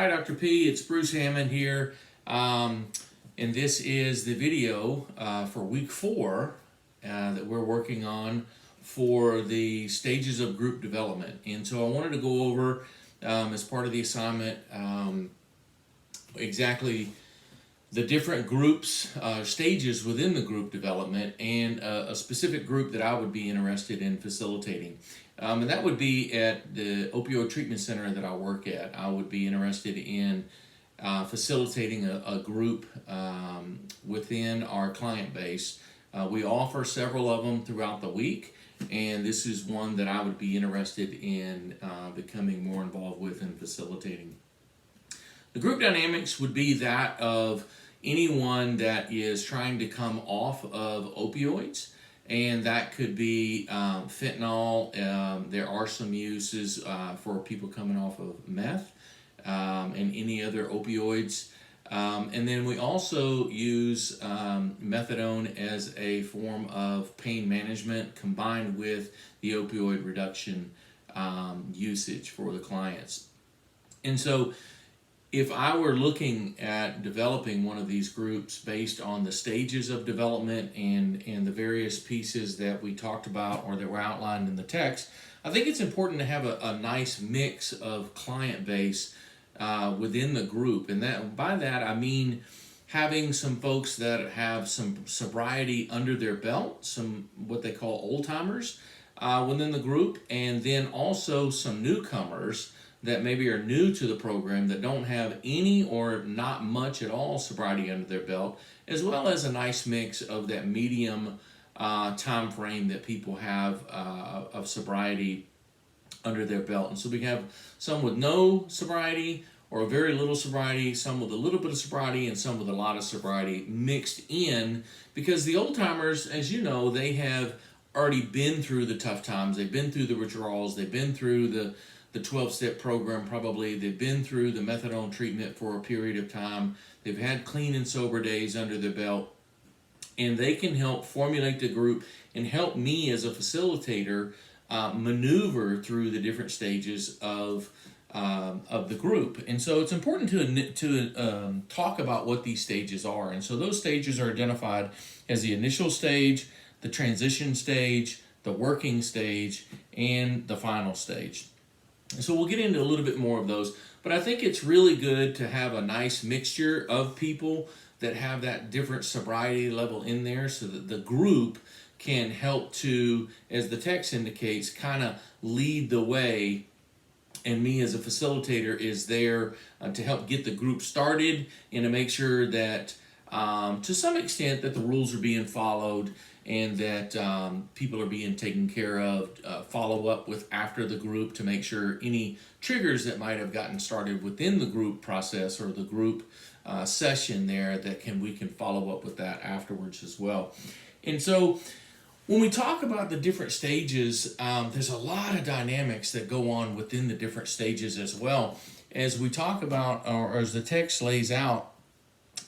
Hi, Dr. P. It's Bruce Hammond here, and this is the video for week 4 that we're working on for the stages of group development. And so I wanted to go over, as part of the assignment, exactly the different groups, stages within the group development, and a specific group that I would be interested in facilitating. And that would be at the opioid treatment center that I work at. I would be interested in facilitating a group within our client base. We offer several of them throughout the week, and this is one that I would be interested in becoming more involved with and facilitating. The group dynamics would be that of anyone that is trying to come off of opioids, and that could be fentanyl. There are some uses for people coming off of meth and any other opioids. And then we also use methadone as a form of pain management combined with the opioid reduction usage for the clients. And so if I were looking at developing one of these groups based on the stages of development and the various pieces that we talked about or that were outlined in the text, I think it's important to have a nice mix of client base within the group. And that by that I mean having some folks that have some sobriety under their belt, some what they call old timers within the group, and then also some newcomers that maybe are new to the program that don't have any or not much at all sobriety under their belt, as well as a nice mix of that medium time frame that people have of sobriety under their belt. And so we have some with no sobriety or very little sobriety, some with a little bit of sobriety, and some with a lot of sobriety mixed in, because the old timers, as you know, they have already been through the tough times. They've been through the withdrawals. They've been through the 12-step program probably. They've been through the methadone treatment for a period of time. They've had clean and sober days under their belt. And they can help formulate the group and help me as a facilitator maneuver through the different stages of the group. And so it's important to talk about what these stages are. And so those stages are identified as the initial stage, the transition stage, the working stage, and the final stage. So we'll get into a little bit more of those, but I think it's really good to have a nice mixture of people that have that different sobriety level in there so that the group can help to, as the text indicates, kind of lead the way, and me as a facilitator is there to help get the group started and to make sure that to some extent that the rules are being followed and that people are being taken care of, follow up with after the group to make sure any triggers that might have gotten started within the group process or the group session there, that we can follow up with that afterwards as well. And so when we talk about the different stages, there's a lot of dynamics that go on within the different stages as well. As we talk about, or as the text lays out,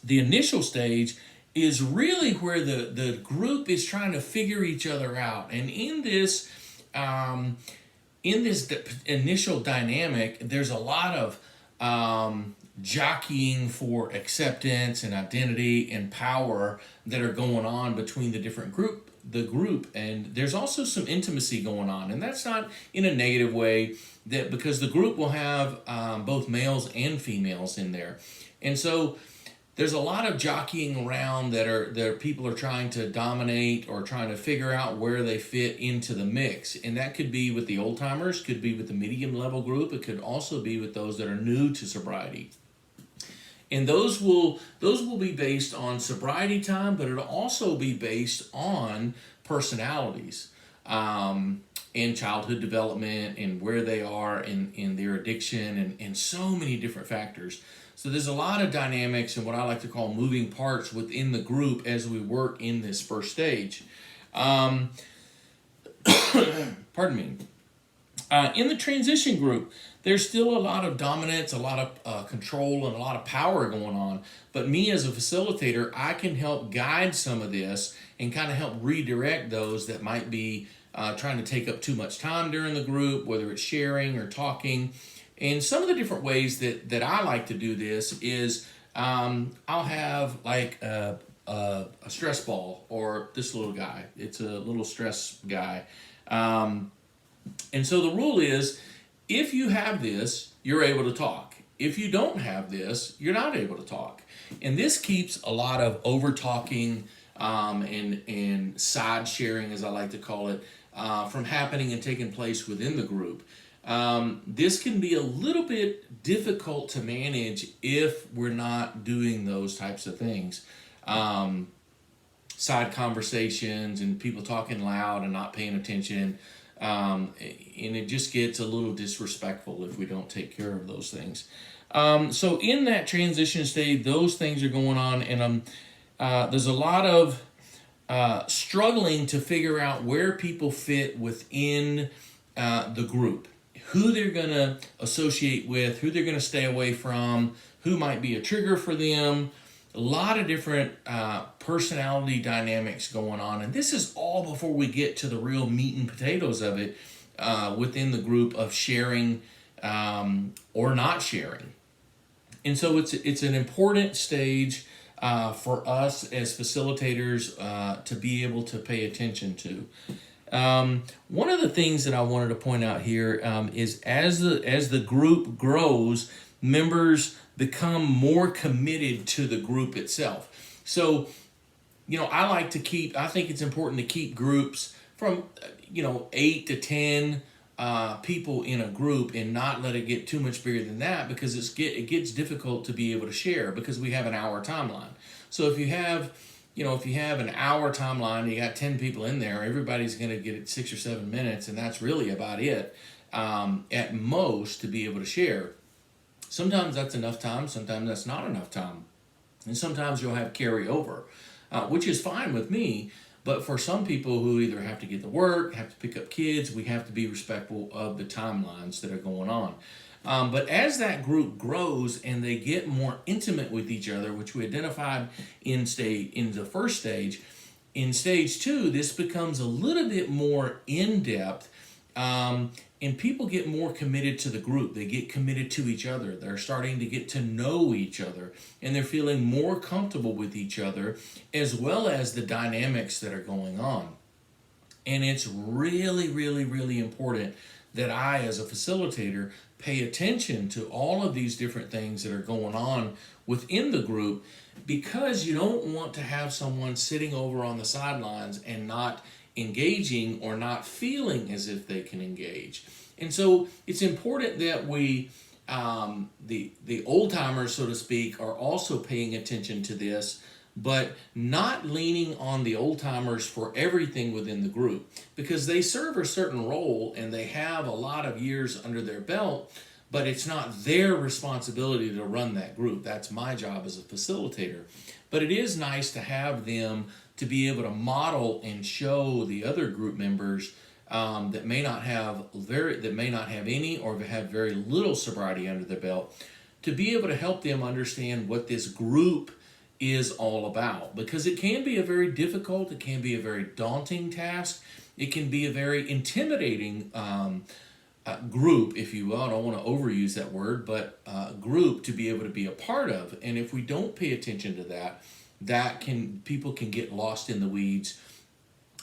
the initial stage is really where the group is trying to figure each other out. And in this initial dynamic, there's a lot of jockeying for acceptance and identity and power that are going on between the group, and there's also some intimacy going on. And that's not in a negative way, that because the group will have both males and females in there. And so there's a lot of jockeying around that people are trying to dominate or trying to figure out where they fit into the mix. And that could be with the old timers, could be with the medium level group. It could also be with those that are new to sobriety. And those will be based on sobriety time, but it'll also be based on personalities and childhood development and where they are in their addiction and so many different factors. So there's a lot of dynamics and what I like to call moving parts within the group as we work in this first stage. Pardon me. In the transition group, there's still a lot of dominance, a lot of control, and a lot of power going on. But me as a facilitator, I can help guide some of this and kind of help redirect those that might be trying to take up too much time during the group, whether it's sharing or talking, And some of the different ways that I like to do this is I'll have like a stress ball, or this little guy. It's a little stress guy. And so the rule is, if you have this, you're able to talk. If you don't have this, you're not able to talk. And this keeps a lot of over talking and side sharing, as I like to call it, from happening and taking place within the group. This can be a little bit difficult to manage if we're not doing those types of things. Side conversations and people talking loud and not paying attention. And it just gets a little disrespectful if we don't take care of those things. So in that transition stage, those things are going on, and there's a lot of struggling to figure out where people fit within the group, who they're going to associate with, who they're going to stay away from, who might be a trigger for them. A lot of different personality dynamics going on. And this is all before we get to the real meat and potatoes of it within the group of sharing or not sharing. And so it's an important stage for us as facilitators to be able to pay attention to. One of the things that I wanted to point out here is as the group grows, members become more committed to the group itself. So, I think it's important to keep groups from, 8 to 10 people in a group, and not let it get too much bigger than that, because it gets difficult to be able to share, because we have an hour timeline. So if you have an hour timeline, you got 10 people in there, everybody's going to get 6 or 7 minutes, and that's really about it at most to be able to share. Sometimes that's enough time, sometimes that's not enough time. And sometimes you'll have carryover, which is fine with me. But for some people who either have to get to work, have to pick up kids, we have to be respectful of the timelines that are going on. But as that group grows and they get more intimate with each other, which we identified in the first stage, in stage 2, this becomes a little bit more in-depth, and people get more committed to the group. They get committed to each other. They're starting to get to know each other, and they're feeling more comfortable with each other, as well as the dynamics that are going on. And it's really, really, really important that I, as a facilitator, pay attention to all of these different things that are going on within the group, because you don't want to have someone sitting over on the sidelines and not engaging, or not feeling as if they can engage. And so it's important that we, the old timers, so to speak, are also paying attention to this, but not leaning on the old timers for everything within the group, because they serve a certain role and they have a lot of years under their belt, but it's not their responsibility to run that group. That's my job as a facilitator. But it is nice to have them to be able to model and show the other group members that may not have any, or have very little sobriety under their belt, to be able to help them understand what this group is all about. Because it can be a very difficult, it can be a very daunting task, it can be a very intimidating group, if you will. I don't want to overuse that word, but group to be able to be a part of. And if we don't pay attention to that, people can get lost in the weeds,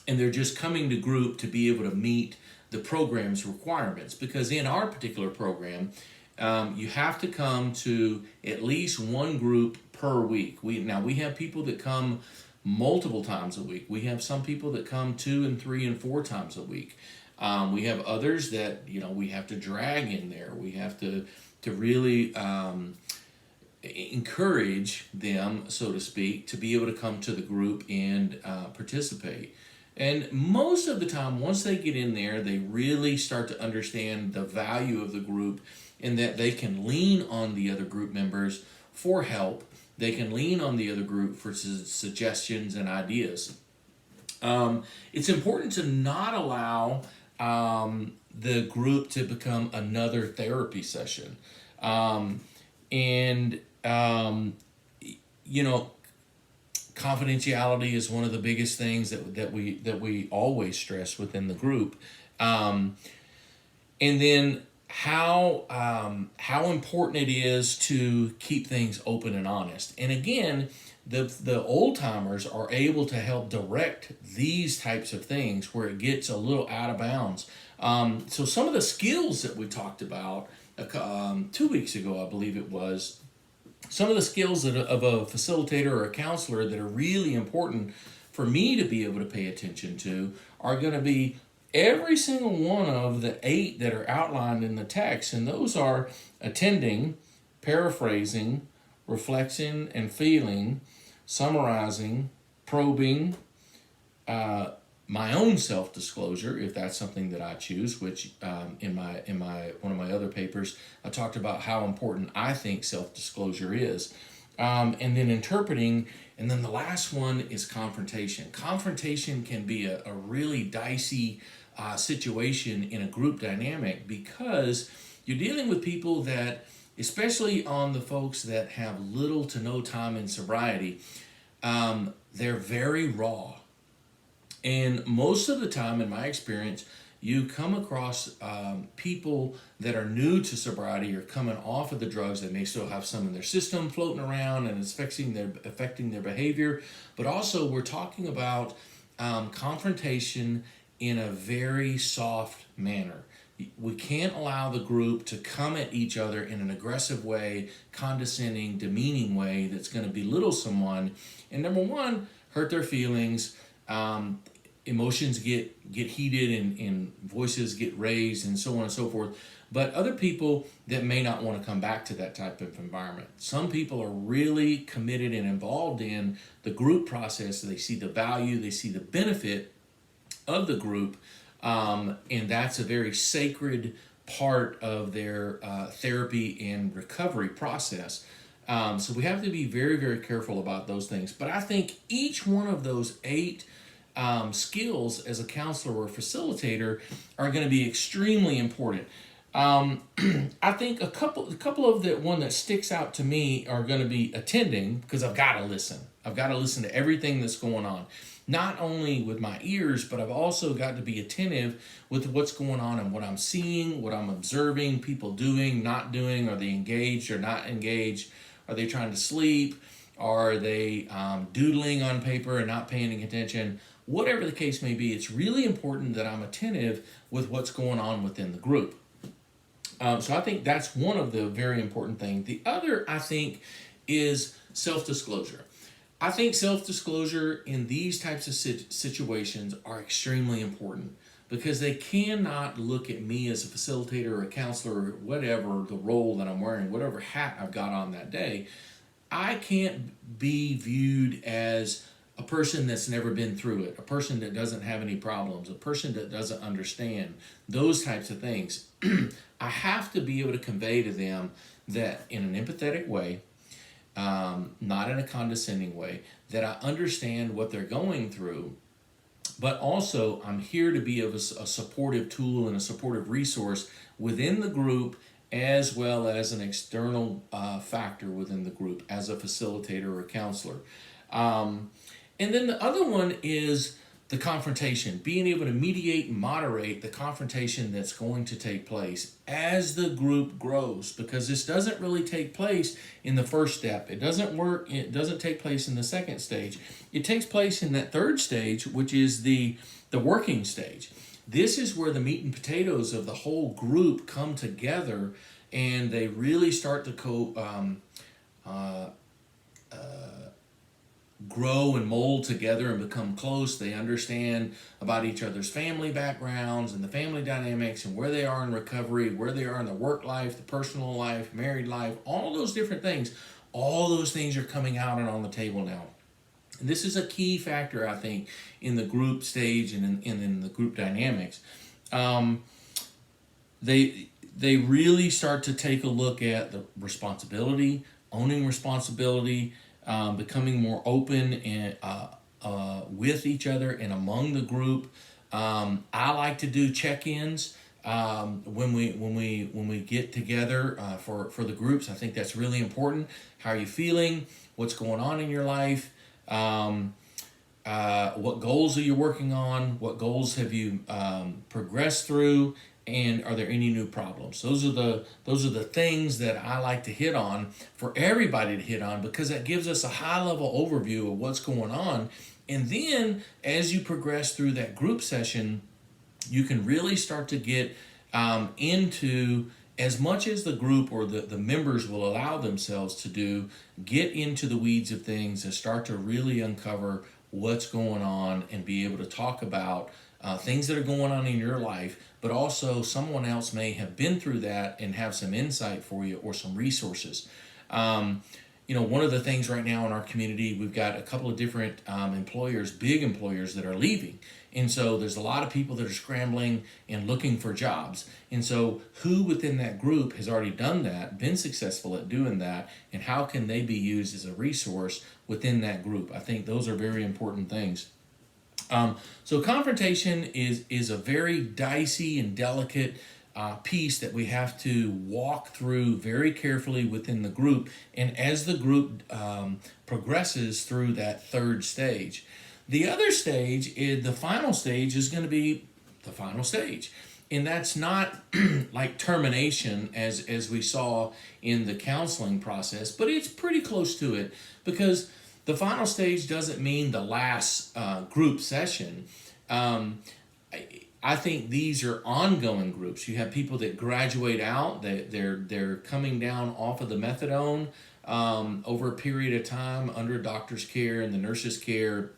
and they're just coming to group to be able to meet the program's requirements. Because in our particular program, you have to come to at least one group per week. We have people that come multiple times a week. We have some people that come 2 and 3 and 4 times a week. We have others that we have to drag in there. We have to really encourage them, so to speak, to be able to come to the group and participate. And most of the time, once they get in there, they really start to understand the value of the group, and that they can lean on the other group members for help. They can lean on the other group for suggestions and ideas. It's important to not allow the group to become another therapy session. Confidentiality is one of the biggest things that we always stress within the group. And then how important it is to keep things open and honest. And again, the old timers are able to help direct these types of things where it gets a little out of bounds. So some of the skills that we talked about 2 weeks ago, I believe it was, some of the skills of a facilitator or a counselor that are really important for me to be able to pay attention to are going to be every single one of the 8 that are outlined in the text. And those are attending, paraphrasing, reflecting and feeling, summarizing, probing, my own self-disclosure, if that's something that I choose, which in my one of my other papers, I talked about how important I think self-disclosure is. And then interpreting, and then the last one is confrontation. Confrontation can be a really dicey situation in a group dynamic because you're dealing with people that, especially on the folks that have little to no time in sobriety, they're very raw. And most of the time, in my experience, you come across people that are new to sobriety or coming off of the drugs. They may still have some in their system floating around and it's affecting their behavior. But also, we're talking about confrontation in a very soft manner. We can't allow the group to come at each other in an aggressive way, condescending, demeaning way that's going to belittle someone. And number one, hurt their feelings. Emotions get heated and voices get raised and so on and so forth. But other people that may not want to come back to that type of environment. Some people are really committed and involved in the group process. They see the value, they see the benefit of the group, and that's a very sacred part of their therapy and recovery process. So we have to be very, very careful about those things. But I think each one of those 8 skills as a counselor or facilitator are going to be extremely important. I think a couple of the one that sticks out to me are going to be attending, because I've got to listen. I've got to listen to everything that's going on, not only with my ears, but I've also got to be attentive with what's going on and what I'm seeing, what I'm observing, people doing, not doing. Are they engaged or not engaged? Are they trying to sleep? Are they doodling on paper and not paying attention? Whatever the case may be, it's really important that I'm attentive with what's going on within the group. So I think that's one of the very important things. The other, I think, is self-disclosure. I think self-disclosure in these types of situations are extremely important because they cannot look at me as a facilitator or a counselor or whatever the role that I'm wearing, whatever hat I've got on that day. I can't be viewed as a person that's never been through it, a person that doesn't have any problems, a person that doesn't understand, those types of things. I have to be able to convey to them that in an empathetic way, not in a condescending way, that I understand what they're going through, but also I'm here to be a supportive tool and a supportive resource within the group, as well as an external factor within the group as a facilitator or a counselor. And then the other one is the confrontation, being able to mediate and moderate the confrontation that's going to take place as the group grows, because this doesn't really take place in the first step. It doesn't take place in the second stage. It takes place in that third stage, which is the working stage. This is where the meat and potatoes of the whole group come together and they really start to grow and mold together and become close. They understand about each other's family backgrounds and the family dynamics and where they are in recovery, where they are in the work life, the personal life, married life, all those different things. All those things are coming out and on the table now. And this is a key factor, I think, in the group stage and in the group dynamics. They really start to take a look at the responsibility, owning responsibility, becoming more open and with each other and among the group. I like to do check-ins when we get together for the groups. I think that's really important. How are you feeling? What's going on in your life? What goals are you working on? What goals have you progressed through? And are there any new problems? Those are the things that I like to hit on for everybody to hit on, because that gives us a high level overview of what's going on. And then as you progress through that group session, you can really start to get into, as much as the group or the members will allow themselves to do, get into the weeds of things and start to really uncover what's going on and be able to talk about things that are going on in your life, but also someone else may have been through that and have some insight for you or some resources. One of the things right now in our community, we've got a couple of different employers, big employers, that are leaving. And so there's a lot of people that are scrambling and looking for jobs. And so who within that group has already done that, been successful at doing that, and how can they be used as a resource within that group? I think those are very important things. So confrontation is a very dicey and delicate piece that we have to walk through very carefully within the group, and as the group progresses through that third stage. The other stage, the final stage, is going to be the final stage. And that's not like termination as we saw in the counseling process, but it's pretty close to it, because the final stage doesn't mean the last group session. I think these are ongoing groups. You have people that graduate out, they're coming down off of the methadone over a period of time under doctor's care and the nurse's care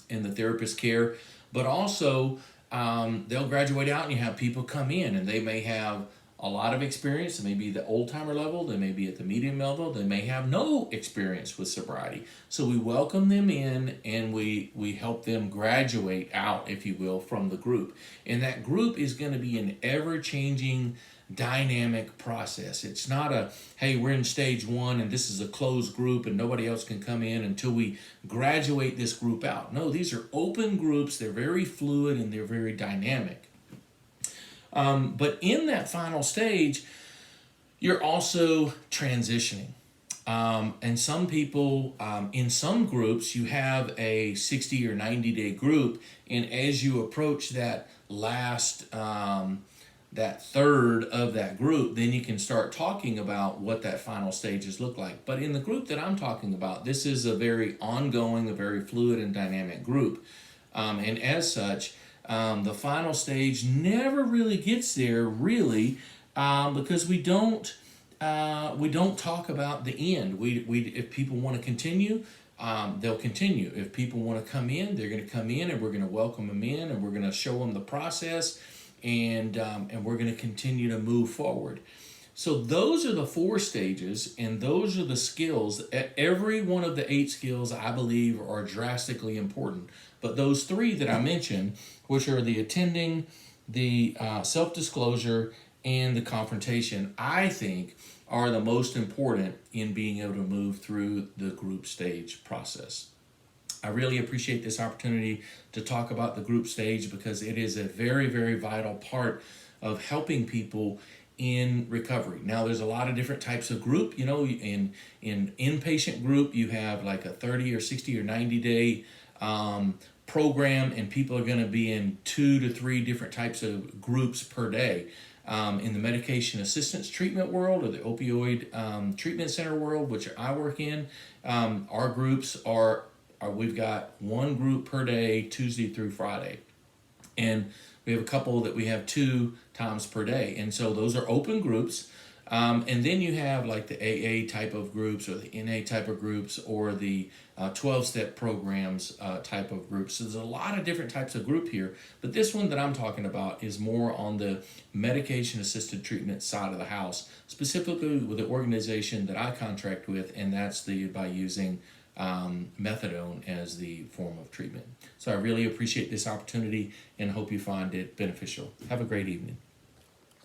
and the therapist's care, but also they'll graduate out and you have people come in and they may have a lot of experience. They may be the old timer level, they may be at the medium level, they may have no experience with sobriety. So we welcome them in and we help them graduate out, if you will, from the group. And that group is going to be an ever-changing dynamic process. It's not a, hey, we're in stage one and this is a closed group and nobody else can come in until we graduate this group out. No, these are open groups. They're very fluid and they're very dynamic. But in that final stage, you're also transitioning. And some people, in some groups, you have a 60 or 90-day group. And as you approach that last, that third of that group, then you can start talking about what that final stages look like. But in the group that I'm talking about, this is a very ongoing, a very fluid and dynamic group. And as such, the final stage never really gets there, really, because we don't talk about the end. We if people want to continue, they'll continue. If people want to come in, they're going to come in, and we're going to welcome them in, and we're going to show them the process, and we're going to continue to move forward. So those are the 4 stages, and those are the skills. Every one of the 8 skills, I believe, are drastically important. But those 3 that I mentioned, which are the attending, the self-disclosure, and the confrontation, I think are the most important in being able to move through the group stage process. I really appreciate this opportunity to talk about the group stage, because it is a very, very vital part of helping people in recovery. Now, there's a lot of different types of group. In inpatient group, you have like a 30 or 60 or 90-day program, and people are going to be in 2 to 3 different types of groups per day. In the medication assistance treatment world, or the opioid treatment center world, which I work in, our groups are we've got 1 group per day, Tuesday through Friday. And we have a couple that we have 2 times per day. And so those are open groups. And then you have like the AA type of groups, or the NA type of groups, or the 12-step programs type of groups. So there's a lot of different types of group here. But this one that I'm talking about is more on the medication-assisted treatment side of the house, specifically with the organization that I contract with, and that's by using methadone as the form of treatment. So I really appreciate this opportunity and hope you find it beneficial. Have a great evening.